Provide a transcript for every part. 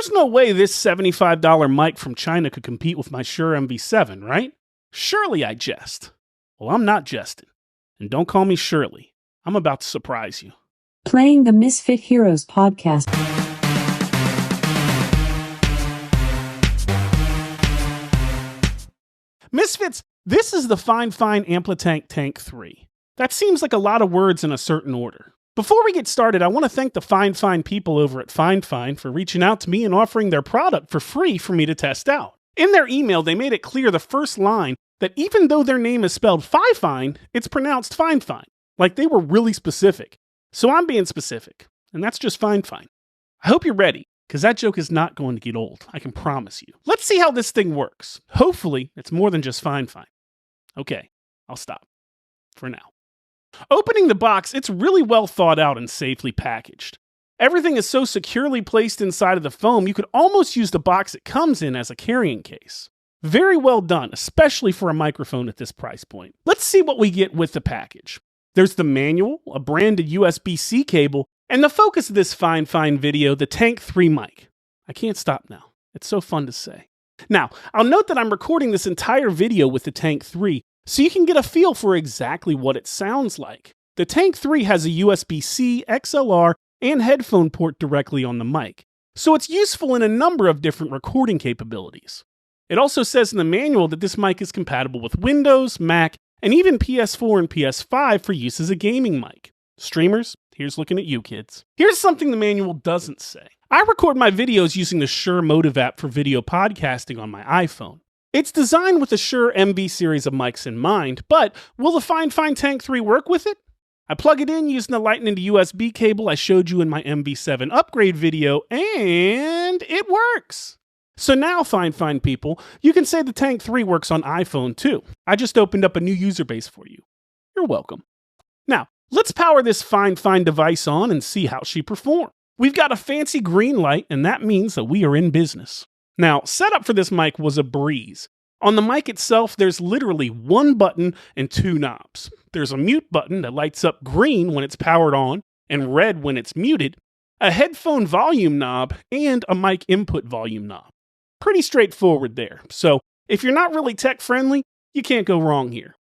There's no way this $75 mic from China could compete with my Shure MV7, right? Surely I jest. Well, I'm not jesting. And don't call me Shirley. I'm about to surprise you. Playing the Misfit Heroes podcast. Misfits, this is the FINEFINE Amplitank Tank 3. That seems like a lot of words in a certain order. Before we get started, I want to thank the FINEFINE people over at FINEFINE for reaching out to me and offering their product for free for me to test out. In their email, they made it clear the first line that even though their name is spelled Fifine, it's pronounced FINEFINE. Like they were really specific. So I'm being specific, and that's just FINEFINE. I hope you're ready, because that joke is not going to get old, I can promise you. Let's see how this thing works. Hopefully, it's more than just FINEFINE. Okay, I'll stop. For now. Opening the box, it's really well thought out and safely packaged. Everything is so securely placed inside of the foam, you could almost use the box it comes in as a carrying case. Very well done, especially for a microphone at this price point. Let's see what we get with the package. There's the manual, a branded USB-C cable, and the focus of this FINEFINE video, the Tank 3 mic. I can't stop now. It's so fun to say. Now, I'll note that I'm recording this entire video with the Tank 3, so you can get a feel for exactly what it sounds like. The Tank 3 has a USB-C, XLR, and headphone port directly on the mic, so it's useful in a number of different recording capabilities. It also says in the manual that this mic is compatible with Windows, Mac, and even PS4 and PS5 for use as a gaming mic. Streamers, here's looking at you kids. Here's something the manual doesn't say. I record my videos using the Shure Motive app for video podcasting on my iPhone. It's designed with the Shure MV series of mics in mind, but will the FINEFINE Tank 3 work with it? I plug it in using the Lightning to USB cable I showed you in my MV7 upgrade video, and it works! So now, FINEFINE people, you can say the Tank 3 works on iPhone too. I just opened up a new user base for you. You're welcome. Now, let's power this FINEFINE device on and see how she performs. We've got a fancy green light, and that means that we are in business. Now, setup for this mic was a breeze. On the mic itself, there's literally one button and two knobs. There's a mute button that lights up green when it's powered on and red when it's muted, a headphone volume knob, and a mic input volume knob. Pretty straightforward there. So if you're not really tech friendly, you can't go wrong here.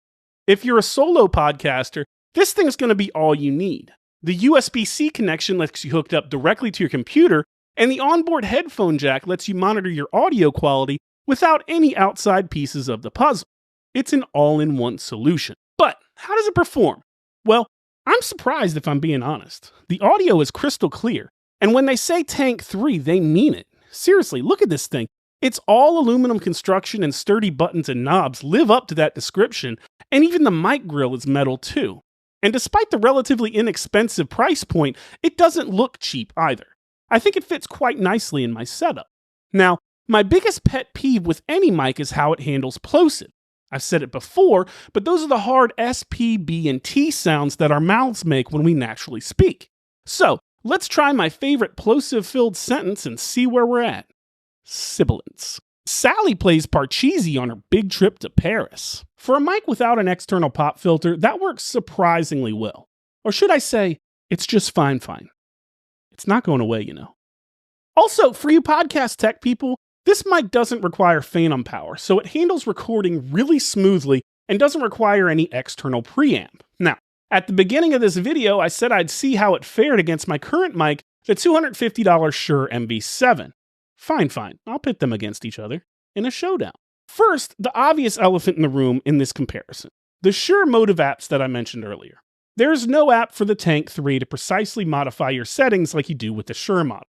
If you're a solo podcaster, this thing's going to be all you need. The USB-C connection lets you hook up directly to your computer, and the onboard headphone jack lets you monitor your audio quality without any outside pieces of the puzzle. It's an all-in-one solution. But how does it perform? Well, I'm surprised if I'm being honest. The audio is crystal clear, and when they say Tank 3, they mean it. Seriously, look at this thing. It's all aluminum construction, and sturdy buttons and knobs live up to that description, and even the mic grill is metal too. And despite the relatively inexpensive price point, it doesn't look cheap either. I think it fits quite nicely in my setup. Now, my biggest pet peeve with any mic is how it handles plosive. I've said it before, but those are the hard S, P, B, and T sounds that our mouths make when we naturally speak. So, let's try my favorite plosive-filled sentence and see where we're at. Sibilance. Sally plays Parcheesi on her big trip to Paris. For a mic without an external pop filter, that works surprisingly well. Or should I say, it's just FINEFINE. It's not going away, you know. Also, for you podcast tech people, this mic doesn't require phantom power, so it handles recording really smoothly and doesn't require any external preamp. Now, at the beginning of this video, I said I'd see how it fared against my current mic, the $250 Shure MV7. Fine, I'll pit them against each other in a showdown. First, the obvious elephant in the room in this comparison. The Shure Motive apps that I mentioned earlier. There's no app for the Tank 3 to precisely modify your settings like you do with the Shure model.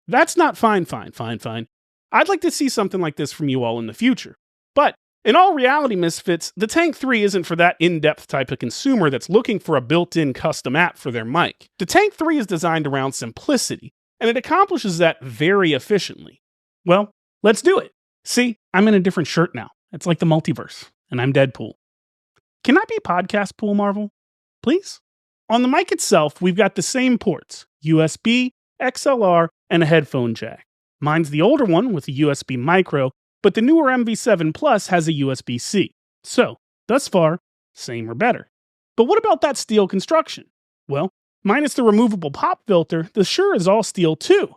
That's not FINEFINE. I'd like to see something like this from you all in the future. But in all reality, Misfits, the Tank 3 isn't for that in-depth type of consumer that's looking for a built-in custom app for their mic. The Tank 3 is designed around simplicity, and it accomplishes that very efficiently. Well, let's do it. See, I'm in a different shirt now. It's like the multiverse, and I'm Deadpool. Can I be Podcast Pool, Marvel? Please? On the mic itself, we've got the same ports, USB, XLR, and a headphone jack. Mine's the older one with a USB micro, but the newer MV7 Plus has a USB-C. So, thus far, same or better. But what about that steel construction? Well, minus the removable pop filter, the Shure is all steel too.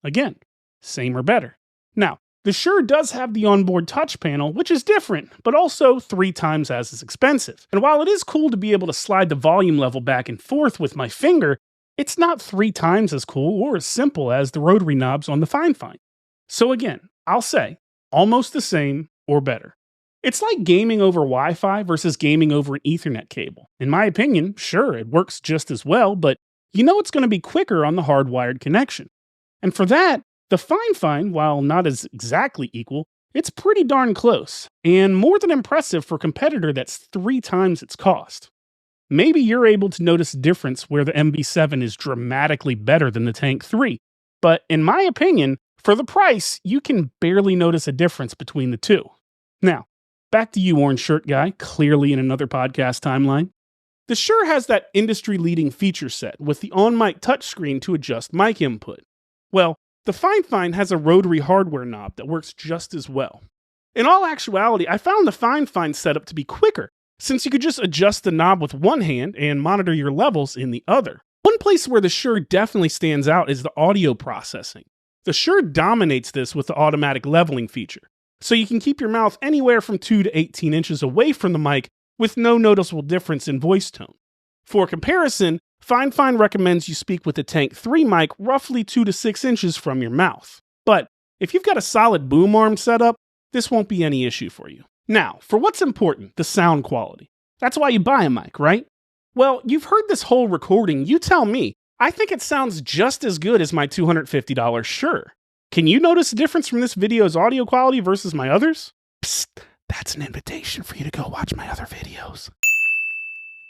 Again, Same or better. Now, the Shure does have the onboard touch panel, which is different, but also 3 times as expensive. And while it is cool to be able to slide the volume level back and forth with my finger, it's not 3 times as cool or as simple as the rotary knobs on the FINEFINE. So again, I'll say, almost the same or better. It's like gaming over Wi-Fi versus gaming over an Ethernet cable. In my opinion, sure, it works just as well, but you know it's going to be quicker on the hardwired connection. And for that, the FINEFINE, while not as exactly equal, it's pretty darn close, and more than impressive for a competitor that's 3 times its cost. Maybe you're able to notice a difference where the MV7 is dramatically better than the Tank 3, but in my opinion, for the price, you can barely notice a difference between the two. Now, back to you, Orange Shirt Guy, clearly in another podcast timeline. The Shure has that industry-leading feature set with the on-mic touchscreen to adjust mic input. Well, the FINEFINE has a rotary hardware knob that works just as well. In all actuality, I found the FINEFINE setup to be quicker, since you could just adjust the knob with one hand and monitor your levels in the other. One place where the Shure definitely stands out is the audio processing. The Shure dominates this with the automatic leveling feature, so you can keep your mouth anywhere from 2 to 18 inches away from the mic with no noticeable difference in voice tone. For comparison, FINEFINE recommends you speak with the Tank 3 mic roughly 2 to 6 inches from your mouth. But if you've got a solid boom arm setup, this won't be any issue for you. Now, for what's important, the sound quality. That's why you buy a mic, right? Well, you've heard this whole recording, you tell me. I think it sounds just as good as my $250 Shure. Can you notice a difference from this video's audio quality versus my others? Psst, that's an invitation for you to go watch my other videos.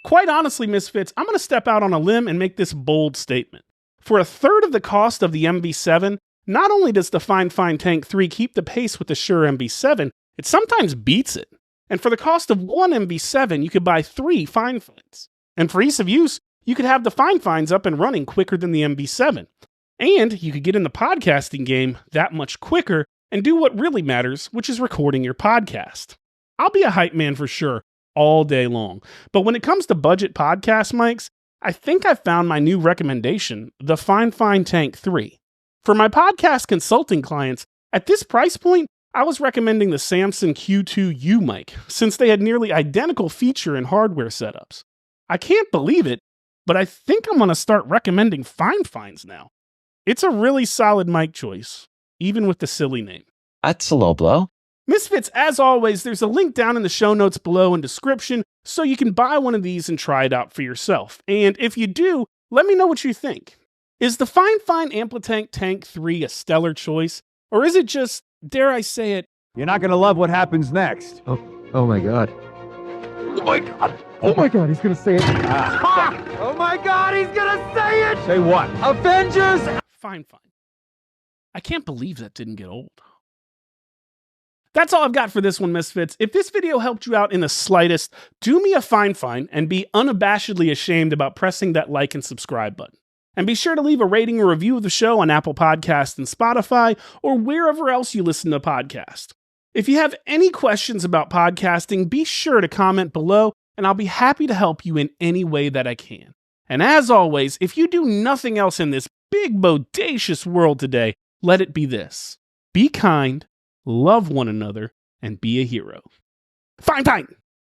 Quite honestly, Misfits, I'm going to step out on a limb and make this bold statement. For a third of the cost of the MV7, not only does the FINEFINE Tank 3 keep the pace with the Shure MV7, it sometimes beats it. And for the cost of one MV7, you could buy 3 FINEFINEs. And for ease of use, you could have the FINEFINEs up and running quicker than the MV7. And you could get in the podcasting game that much quicker and do what really matters, which is recording your podcast. I'll be a hype man for sure all day long. But when it comes to budget podcast mics, I think I found my new recommendation, the FINEFINE Tank 3. For my podcast consulting clients, at this price point, I was recommending the Samson Q2U mic, since they had nearly identical feature and hardware setups. I can't believe it, but I think I'm going to start recommending FINEFINEs now. It's a really solid mic choice, even with the silly name. That's a low blow. Misfits, as always, there's a link down in the show notes below in description so you can buy one of these and try it out for yourself. And if you do, let me know what you think. Is the FINEFINE Amplitank Tank 3 a stellar choice? Or is it just, dare I say it, you're not gonna love what happens next. Oh my god. Oh my god. Oh my god, he's gonna say it. Oh my god, he's gonna say it! Say what? Avengers! FINEFINE. I can't believe that didn't get old. That's all I've got for this one, Misfits. If this video helped you out in the slightest, do me a FINEFINE and be unabashedly ashamed about pressing that like and subscribe button. And be sure to leave a rating or review of the show on Apple Podcasts and Spotify, or wherever else you listen to podcasts. If you have any questions about podcasting, be sure to comment below, and I'll be happy to help you in any way that I can. And as always, if you do nothing else in this big, bodacious world today, let it be this. Be kind, love one another, and be a hero. FINEFINE!